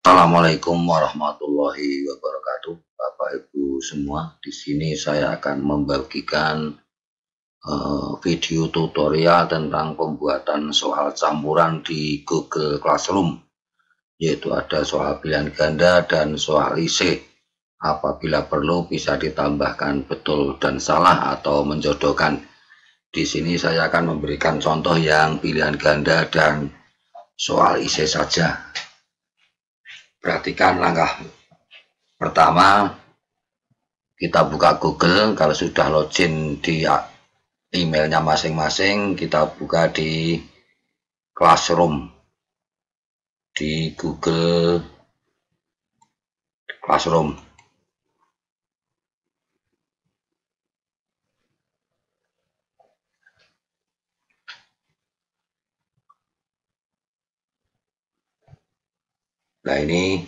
Assalamualaikum warahmatullahi wabarakatuh, Bapak Ibu semua. Di sini saya akan membagikan video tutorial tentang pembuatan soal campuran di Google Classroom, yaitu ada soal pilihan ganda dan soal isi. Apabila perlu bisa ditambahkan betul dan salah atau menjodohkan. Di sini saya akan memberikan contoh yang pilihan ganda dan soal isi saja. Perhatikan langkah pertama, kita buka Google. Kalau sudah login di emailnya masing-masing, kita buka di Classroom, di Google Classroom. Nah, ini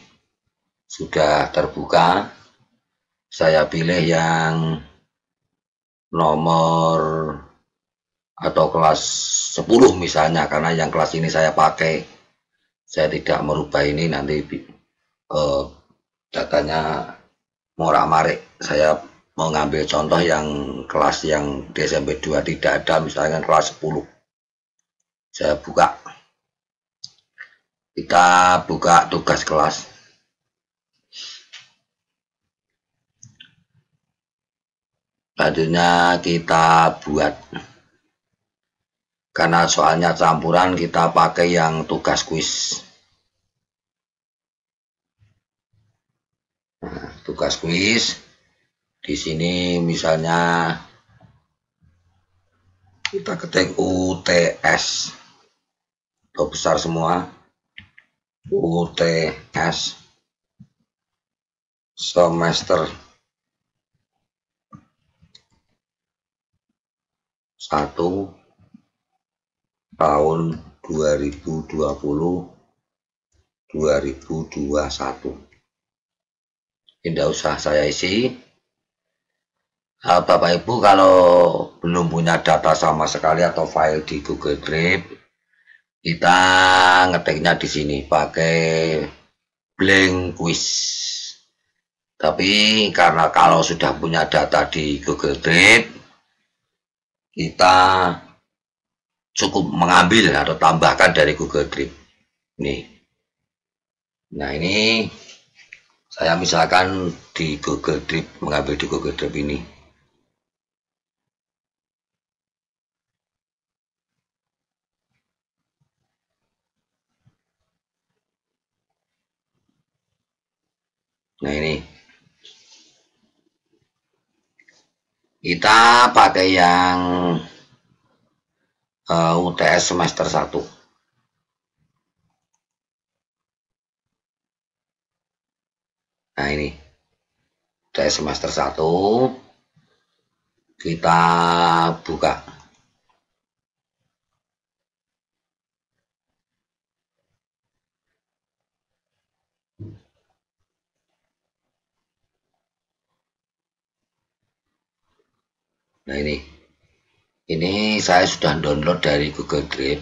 sudah terbuka. Saya pilih yang nomor atau kelas 10 misalnya, karena yang kelas ini saya pakai. Saya tidak merubah ini, nanti datanya morak-marik. Saya mau ngambil contoh yang kelas yang di SMP 2 tidak ada, misalnya kelas 10. Saya buka. Kita buka tugas kelas. Selanjutnya kita buat. Karena soalnya campuran, kita pakai yang tugas kuis. Nah, tugas kuis di sini misalnya kita ketik UTS atau besar semua, UTS semester 1 tahun 2020-2021. Tidak usah saya isi. Bapak Ibu kalau belum punya data sama sekali atau file di Google Drive, kita ngetiknya di sini pakai blank quiz. Tapi karena kalau sudah punya data di Google Drive, kita cukup mengambil atau tambahkan dari Google Drive. Nih. Nah, ini saya misalkan di Google Drive, mengambil di Google Drive ini. Nah, ini kita pakai yang UTS semester 1. Nah, ini UTS semester 1. Kita buka. Nah, ini saya sudah download dari Google Drive.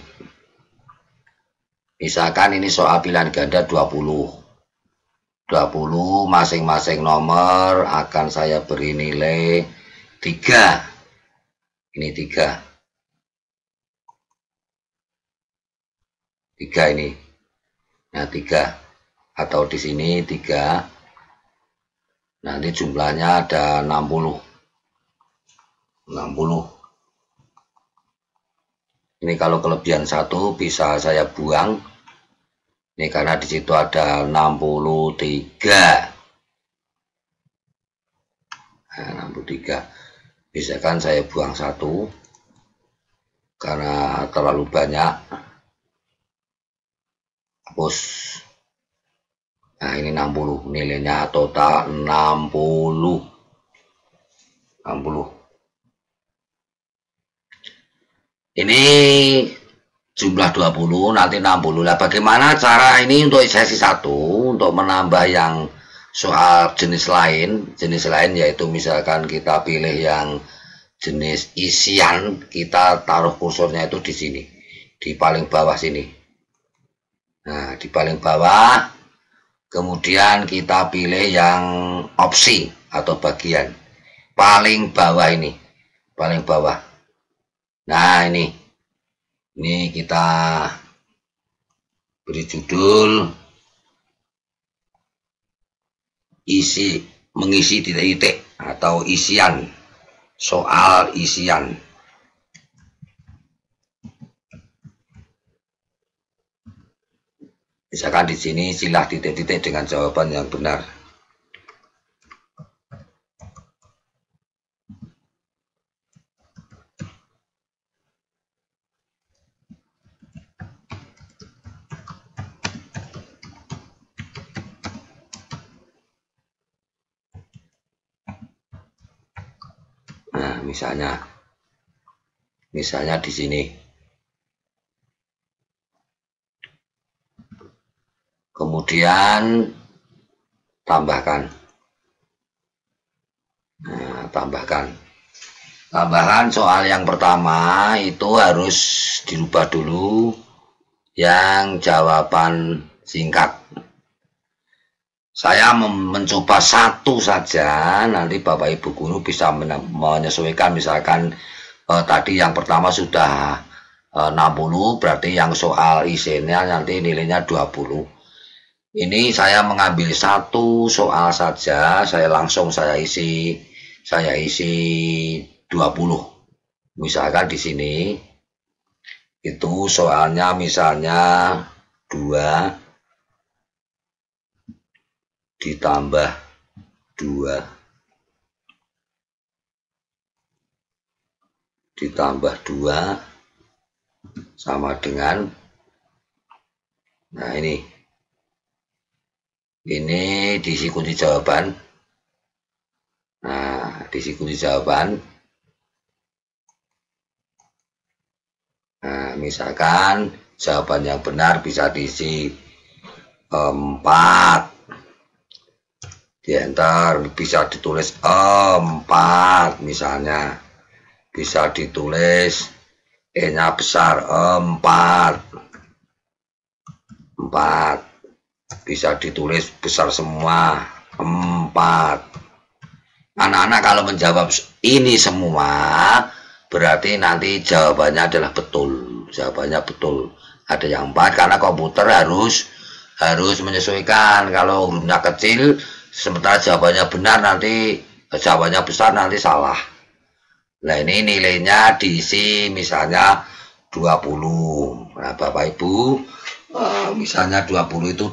Misalkan ini soal pilihan ganda 20. 20 masing-masing nomor akan saya beri nilai 3. Ini 3. 3 ini. Nah, 3 atau di sini 3. Nanti jumlahnya ada 60. 60. Ini kalau kelebihan 1 bisa saya buang. Ini karena di situ ada 63. Nah, 63. Bisa kan saya buang 1 karena terlalu banyak. Hapus. Nah, ini 60. Nilainya total 60. 60. Ini jumlah 20, nanti 60. Nah, bagaimana cara ini untuk sesi 1, untuk menambah yang soal jenis lain yaitu misalkan kita pilih yang jenis isian, kita taruh kursornya itu di sini, di paling bawah sini. Nah, di paling bawah Kemudian kita pilih yang opsi atau bagian paling bawah ini, paling bawah. Nah, ini kita beri judul mengisi titik-titik atau isian, soal isian. Misalkan di sini silah titik-titik dengan jawaban yang benar. Nah, misalnya di sini. Kemudian tambahkan. Nah, tambahan soal yang pertama itu harus dirubah dulu yang jawaban singkat. Saya mencoba satu saja, nanti Bapak Ibu guru bisa menyesuaikan. Misalkan tadi yang pertama sudah 60, berarti yang soal isinya nanti nilainya 20. Ini saya mengambil satu soal saja, saya isi 20. Misalkan di sini itu soalnya misalnya 2 ditambah 2 ditambah 2 sama dengan, nah ini diisi kunci jawaban. Nah, diisi kunci jawaban. Nah, misalkan jawaban yang benar bisa diisi 4. Di enter, bisa ditulis 4 misalnya. Bisa ditulis E-nya besar 4. Bisa ditulis besar semua 4. Anak-anak kalau menjawab ini semua berarti nanti jawabannya adalah betul. Jawabannya betul. Ada yang 4 karena komputer harus menyesuaikan. Kalau hurufnya kecil sementara jawabannya benar, nanti jawabannya besar nanti salah. Nah, ini nilainya diisi misalnya 20. Nah, Bapak Ibu, misalnya 20 itu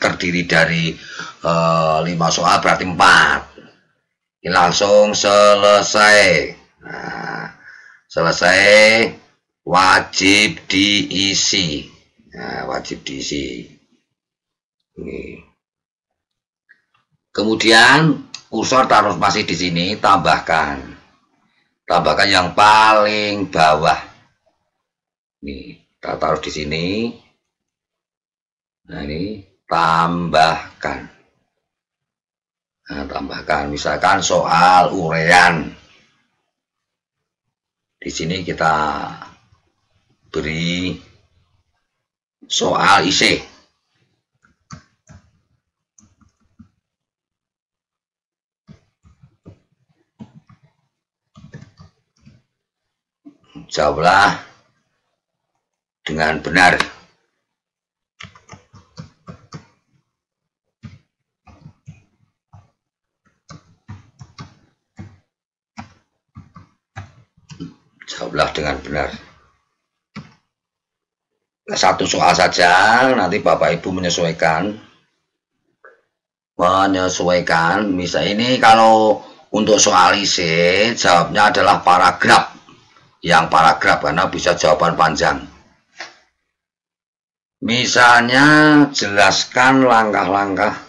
terdiri dari 5 soal berarti 4. Ini langsung selesai. Nah, selesai, wajib diisi. Nah, wajib diisi. Ini. Kemudian kursor taruh masih di sini, tambahkan yang paling bawah. Nih, kita taruh di sini. Nah, ini tambahkan. Nah, tambahkan misalkan soal uraian. Di sini kita beri soal isi. Jawablah dengan benar. Jawablah dengan benar. Satu soal saja, nanti Bapak Ibu menyesuaikan. Misal ini kalau untuk soal isi, jawabnya adalah paragraf. Yang paragraf karena bisa jawaban panjang. Misalnya jelaskan langkah-langkah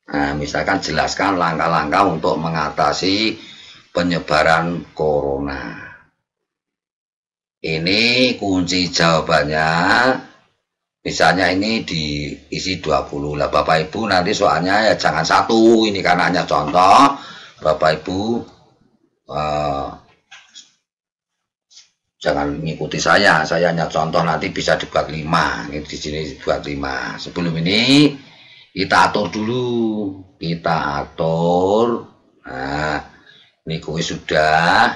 Nah, misalkan jelaskan langkah-langkah untuk mengatasi penyebaran corona. Ini kunci jawabannya. Misalnya ini diisi 20 lah Bapak Ibu, nanti soalnya ya jangan satu, ini karena hanya contoh. Bapak Ibu jangan mengikuti saya hanya contoh, nanti bisa dibuat 5. Ini di sini dibuat 5. Sebelum ini kita atur dulu, kita atur. Nah, ini kuis sudah.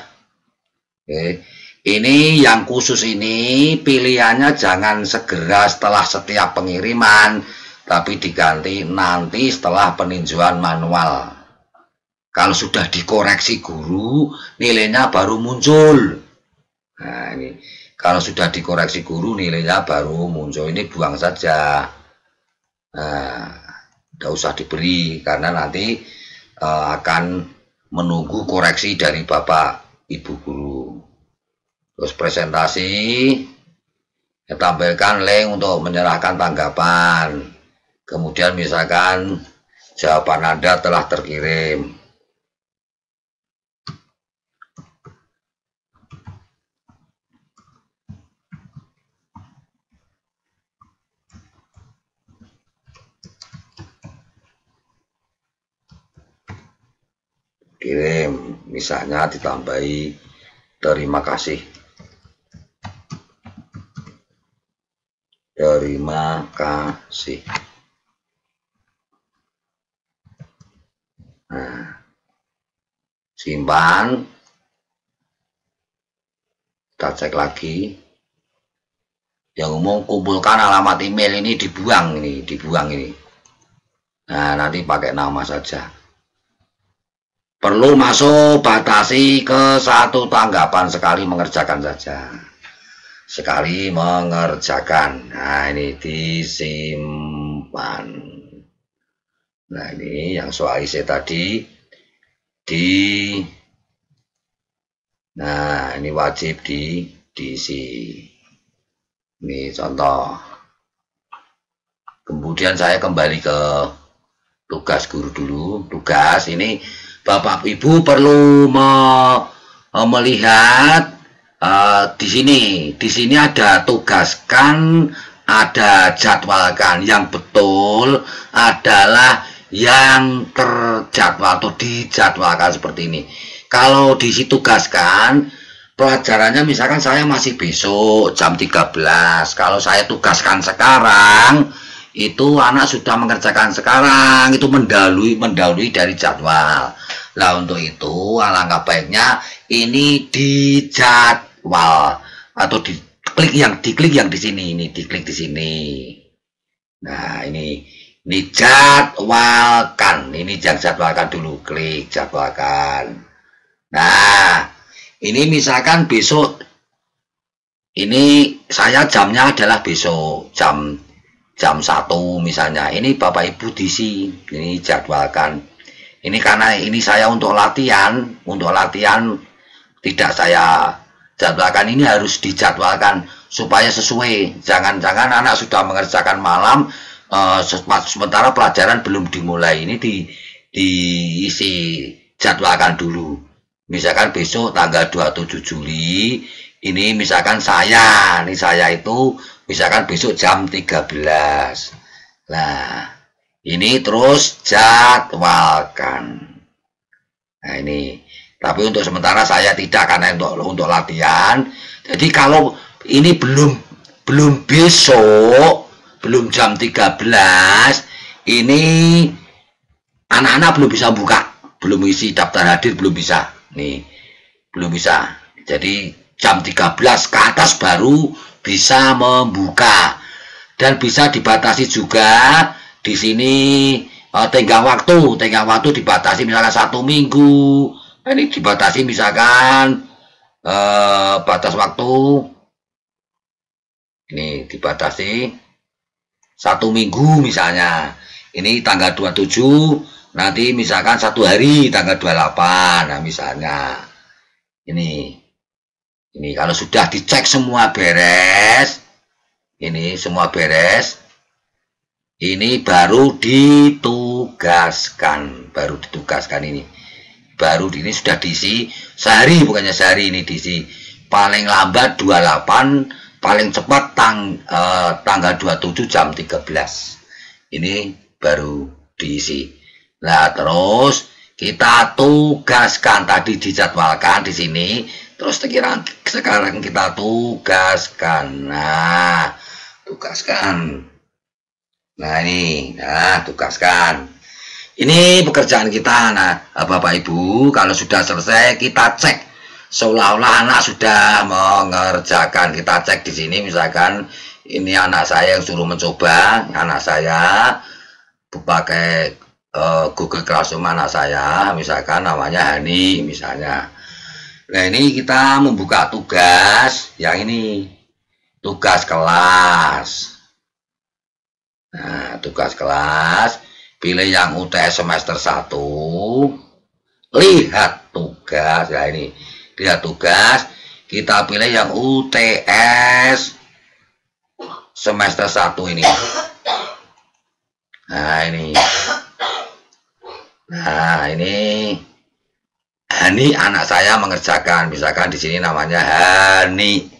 Oke. Ini yang khusus ini pilihannya jangan segera setelah setiap pengiriman, tapi diganti nanti setelah peninjauan manual. Kalau sudah dikoreksi guru, nilainya baru muncul. Nah, ini kalau sudah dikoreksi guru, nilainya baru muncul. Ini buang saja. Nah, tidak usah diberi karena nanti akan menunggu koreksi dari Bapak Ibu guru. Terus presentasi, ya, tampilkan link untuk menyerahkan tanggapan. Kemudian misalkan jawaban Anda telah terkirim. Kirim, misalnya ditambahi terima kasih. Terima kasih. Nah, simpan. Kita cek lagi. Yang umum kumpulkan alamat email ini dibuang ini. Nah, nanti pakai nama saja. Perlu masuk, batasi ke 1 tanggapan sekali mengerjakan saja. Sekali mengerjakan. Nah, ini disimpan. Nah, ini yang soal IC tadi nah, ini wajib diisi. Ini contoh. Kemudian saya kembali ke tugas guru dulu. Tugas ini Bapak Ibu perlu melihat di sini ada tugaskan, ada jadwalkan. Yang betul adalah yang terjadwal atau dijadwalkan seperti ini. Kalau diisi tugaskan, pelajarannya misalkan saya masih besok jam 13. Kalau saya tugaskan sekarang, itu anak sudah mengerjakan sekarang, itu mendahului dari jadwal. Nah, untuk itu alangkah baiknya ini dijadwal atau diklik yang di sini, diklik di sini. Nah, ini jadwalkan, ini jadwalkan dulu, klik jadwalkan. Nah, ini misalkan besok, ini saya jamnya adalah besok jam 1 misalnya. Ini Bapak Ibu diisi, ini jadwalkan. Ini karena ini saya untuk latihan tidak saya jadwalkan, ini harus dijadwalkan supaya sesuai. Jangan-jangan anak sudah mengerjakan malam, sementara pelajaran belum dimulai. Ini diisi, jadwalkan dulu. Misalkan besok tanggal 27 Juli, ini misalkan saya itu misalkan besok jam 13. Nah, ini terus jadwalkan. Nah, ini. Tapi untuk sementara saya tidak, karena untuk latihan. Jadi kalau ini belum besok, belum jam 13, ini anak-anak belum bisa buka, belum isi daftar hadir, belum bisa. Nih, belum bisa. Jadi jam 13 ke atas baru bisa membuka. Dan bisa dibatasi juga di sini tenggang waktu dibatasi misalkan 1 minggu. Ini dibatasi misalkan batas waktu ini dibatasi 1 minggu misalnya. Ini tanggal 27, nanti misalkan 1 hari tanggal 28. Nah, misalnya ini kalau sudah dicek semua beres, ini semua beres, Ini baru ditugaskan, ini. Ini sudah diisi sehari, bukannya sehari ini diisi. Paling lambat 28, paling cepat tanggal 27 jam 13. Ini baru diisi. Nah, terus kita tugaskan, tadi dijadwalkan di sini, terus sekarang kita tugaskan. Nah, tugaskan. Nah, ini, tugaskan. Ini pekerjaan kita. Nah, Bapak Ibu, kalau sudah selesai kita cek seolah-olah anak sudah mengerjakan. Kita cek di sini, misalkan ini anak saya yang suruh mencoba, anak saya pakai Google Classroom anak saya, misalkan namanya Hani misalnya. Nah, ini kita membuka tugas yang ini, tugas kelas. Nah, tugas kelas, pilih yang UTS semester 1, lihat tugas, ya ini, lihat tugas, kita pilih yang UTS semester 1 ini. Nah, ini Hani anak saya mengerjakan, misalkan di sini namanya Hani.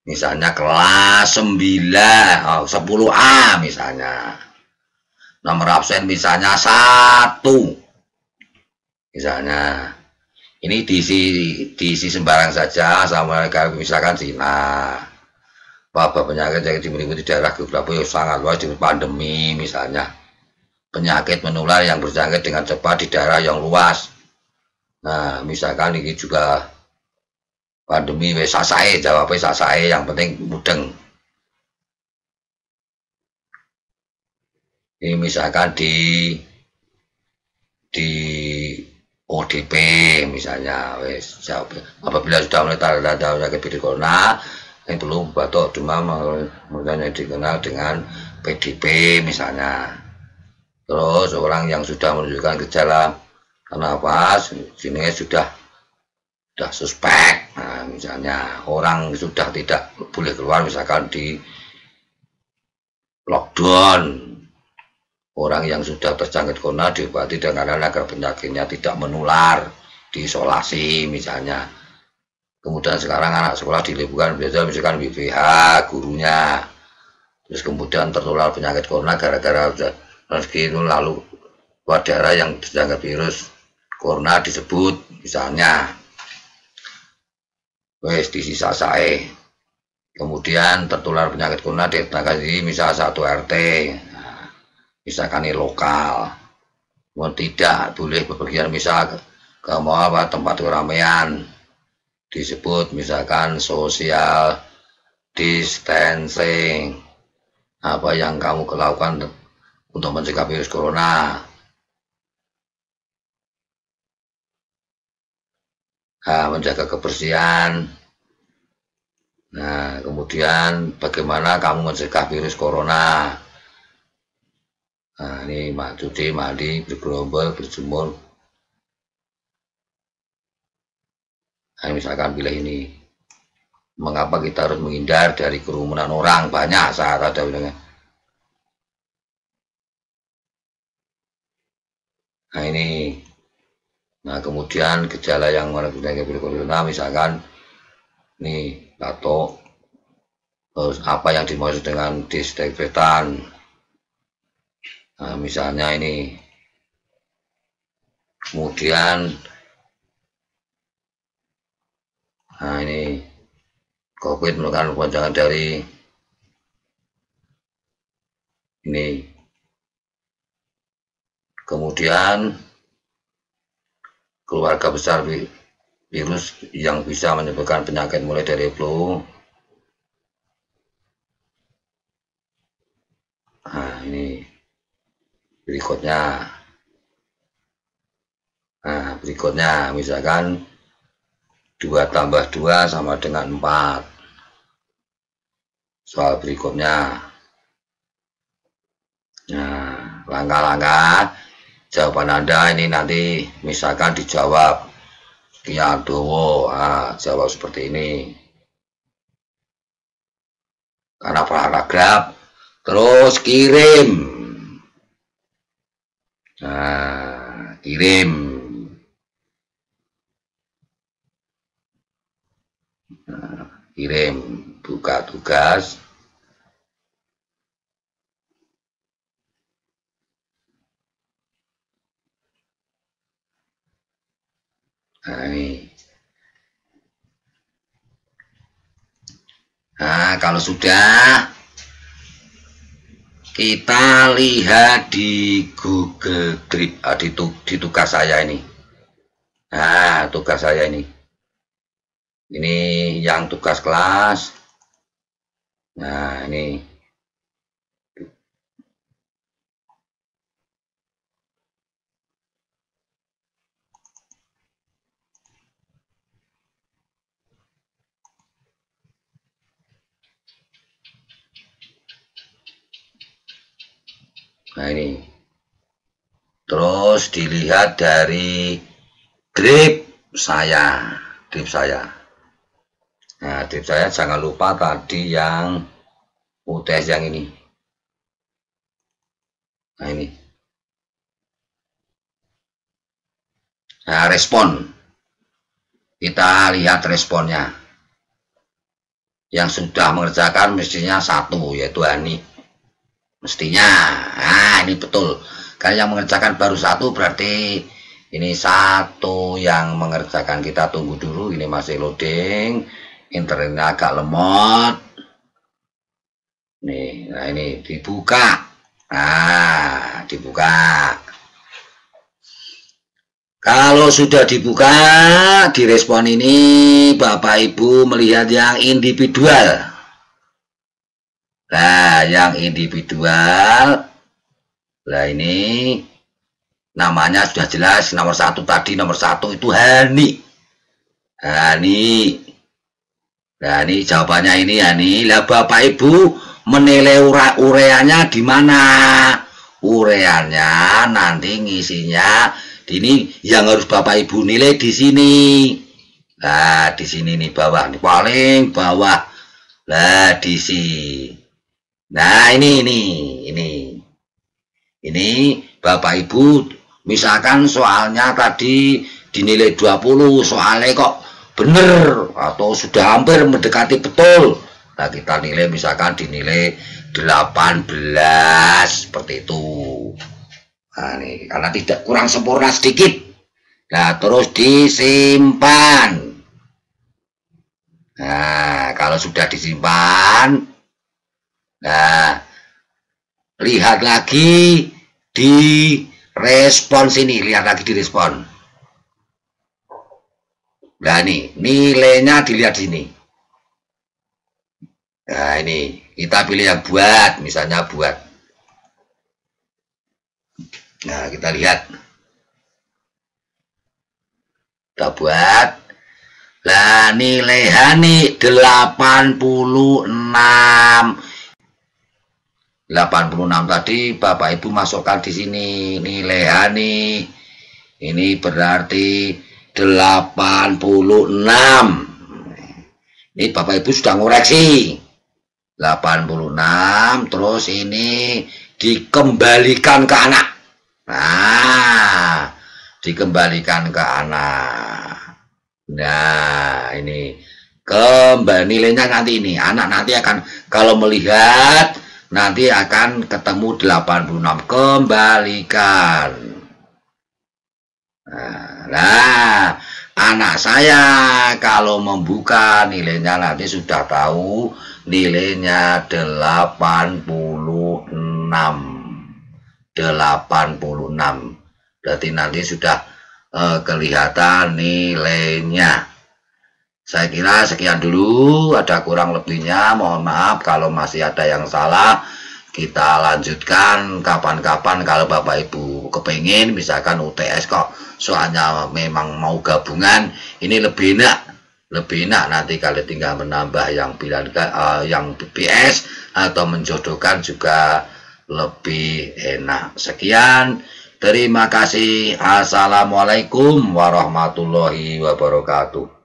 Misalnya kelas 9, 10A misalnya. Nomor absen misalnya 1. Misalnya. Ini diisi sembarang saja, sama misalkan Cina. Wabah penyakit yang dimiliki di daerah geografis sangat luas di pandemi misalnya. Penyakit menular yang berjangkit dengan cepat di daerah yang luas. Nah, misalkan ini juga pandemi sasae, jawabnya sasae, yang penting mudeng. Ini misalkan di ODP misalnya, wes jawab. Apabila sudah mulai tanda-tanda penyakit virus corona yang belum batuk, demam, kemudian dikenal dengan PDP misalnya. Terus orang yang sudah menunjukkan gejala nafas, sini sudah suspek. Nah, misalnya orang sudah tidak boleh keluar, misalkan di lockdown. Orang yang sudah terjangkit corona diobati dengan agar penyakitnya tidak menular, diisolasi misalnya. Kemudian sekarang anak sekolah diliburkan, biasa misalkan WFH gurunya. Terus kemudian tertular penyakit corona gara-gara rezeki itu, lalu daerah yang terjangkit virus corona disebut misalnya. Wes di sisa sae. Kemudian tertular penyakit corona di misal 1 RT. Nah, misalkan ini lokal. Mau tidak boleh bepergian misal ke mall tempat keramaian. Disebut misalkan social distancing. Apa yang kamu lakukan untuk mencegah virus corona? Menjaga kebersihan. Nah, kemudian bagaimana kamu mencegah virus corona? Nah, ini cuci, mandi, bergerombol, berjemur. Nah, misalkan pilih ini. Mengapa kita harus menghindar dari kerumunan orang banyak saat ada bilangnya. Nah, ini. Nah, kemudian gejala yang menunjukkan virus corona, misalkan nih batuk, terus apa yang dimaksud dengan disinfektan. Nah, misalnya ini. Kemudian nah, ini COVID merupakan perpanjangan dari ini. Kemudian keluarga besar virus yang bisa menyebabkan penyakit mulai dari flu. Nah, ini berikutnya. Nah, berikutnya misalkan 2 tambah 2 sama dengan 4. Soal berikutnya. Nah, langkah-langkah jawaban Anda ini nanti misalkan dijawab sekian dowo, jawab seperti ini. karena paragraf, terus kirim. Nah, kirim. Nah, kirim, buka tugas. Nah, ini. Nah, kalau sudah, kita lihat di Google Drive, di tugas saya ini. Nah, tugas saya ini. Ini yang tugas kelas. Nah, ini. Nah, ini. Terus dilihat dari drive saya. Drive saya. Nah, drive saya jangan lupa tadi yang UTS yang ini. Nah, ini. Nah, respon. Kita lihat responnya. Yang sudah mengerjakan mestinya 1, yaitu Hani. Mestinya. Nah, ini betul. Karena yang mengerjakan baru 1, berarti ini 1 yang mengerjakan. Kita tunggu dulu, ini masih loading. Internetnya agak lemot. Nih, nah ini dibuka. Nah, dibuka. Kalau sudah dibuka, direspon ini Bapak Ibu melihat yang individual. Nah, yang individual. Nah, ini namanya sudah jelas. Nomor 1 tadi, nomor 1 itu Hani. Hani. Nah, ini jawabannya ini Hani. Lah, Bapak Ibu menilai ureanya di mana? Ureanya nanti ngisinya ini yang harus Bapak Ibu nilai di sini. Nah, di sini nih bawah, nih paling bawah. Nah, di sini. Nah, ini Bapak Ibu, misalkan soalnya tadi dinilai 20, soalnya kok bener atau sudah hampir mendekati betul. Nah, kita nilai misalkan dinilai 18 seperti itu. Nah, ini karena tidak kurang sempurna sedikit. Nah, terus disimpan. Nah, kalau sudah disimpan, nah, lihat lagi di respon sini. Lihat lagi di respon. Nah, ini nilainya dilihat sini. Nah, ini kita pilih yang buat, misalnya buat. Nah, kita lihat. Kita buat. Lah, nilai Hani 86. 86 tadi Bapak Ibu masukkan di sini nilai Hani. Ini berarti 86. Ini Bapak Ibu sudah ngoreksi. 86 terus ini dikembalikan ke anak. Nah, dikembalikan ke anak. Nah, ini kembali nilainya nanti ini. Anak nanti akan kalau melihat nanti akan ketemu 86. Kembalikan. Nah, anak saya kalau membuka nilainya nanti sudah tahu nilainya 86. 86. Berarti nanti sudah kelihatan nilainya. Saya kira sekian dulu, ada kurang lebihnya mohon maaf kalau masih ada yang salah. Kita lanjutkan kapan-kapan kalau Bapak Ibu kepingin, misalkan UTS kok soalnya memang mau gabungan, ini lebih enak nanti kalian tinggal menambah yang pilihan yang BPS atau menjodohkan juga lebih enak. Sekian, terima kasih. Assalamualaikum warahmatullahi wabarakatuh.